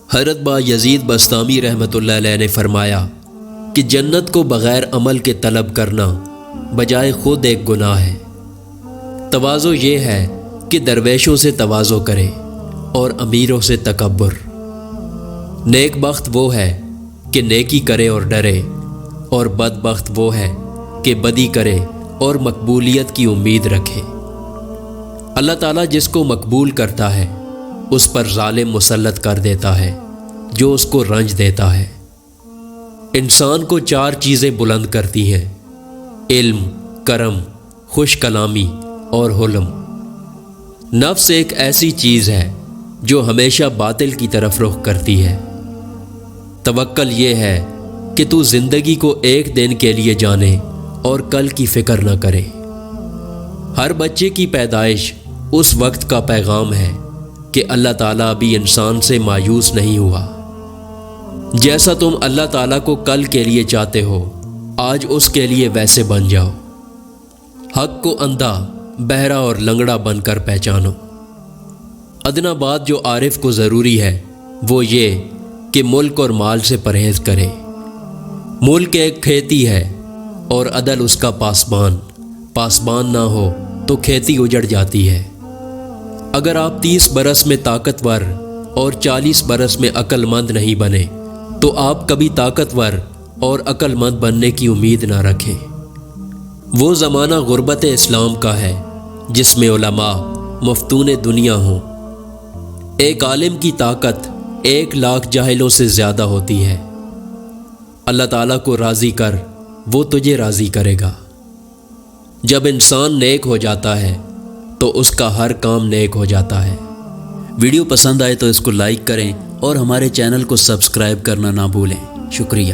حضرت با یزید بسطامی رحمۃ اللہ علیہ نے فرمایا کہ جنت کو بغیر عمل کے طلب کرنا بجائے خود ایک گناہ ہے۔ تواضع یہ ہے کہ درویشوں سے تواضع کرے اور امیروں سے تکبر۔ نیک بخت وہ ہے کہ نیکی کرے اور ڈرے، اور بدبخت وہ ہے کہ بدی کرے اور مقبولیت کی امید رکھے۔ اللہ تعالیٰ جس کو مقبول کرتا ہے اس پر ظالم مسلط کر دیتا ہے جو اس کو رنج دیتا ہے۔ انسان کو 4 چیزیں بلند کرتی ہیں: علم، کرم، خوش کلامی اور حلم۔ نفس ایک ایسی چیز ہے جو ہمیشہ باطل کی طرف رخ کرتی ہے۔ توکل یہ ہے کہ تو زندگی کو ایک دن کے لیے جانے اور کل کی فکر نہ کرے۔ ہر بچے کی پیدائش اس وقت کا پیغام ہے کہ اللہ تعالیٰ بھی انسان سے مایوس نہیں ہوا۔ جیسا تم اللہ تعالیٰ کو کل کے لیے چاہتے ہو، آج اس کے لیے ویسے بن جاؤ۔ حق کو اندھا، بہرا اور لنگڑا بن کر پہچانو۔ ادنا بات جو عارف کو ضروری ہے وہ یہ کہ ملک اور مال سے پرہیز کرے۔ ملک ایک کھیتی ہے اور عدل اس کا پاسبان۔ پاسبان نہ ہو تو کھیتی اجڑ جاتی ہے۔ اگر آپ 30 برس میں طاقتور اور 40 برس میں عقل مند نہیں بنے تو آپ کبھی طاقتور اور عقل مند بننے کی امید نہ رکھیں۔ وہ زمانہ غربت اسلام کا ہے جس میں علماء مفتون دنیا ہوں۔ ایک عالم کی طاقت 1,00,000 جاہلوں سے زیادہ ہوتی ہے۔ اللہ تعالیٰ کو راضی کر، وہ تجھے راضی کرے گا۔ جب انسان نیک ہو جاتا ہے تو اس کا ہر کام نیک ہو جاتا ہے۔ ویڈیو پسند آئے تو اس کو لائک کریں اور ہمارے چینل کو سبسکرائب کرنا نہ بھولیں۔ شکریہ۔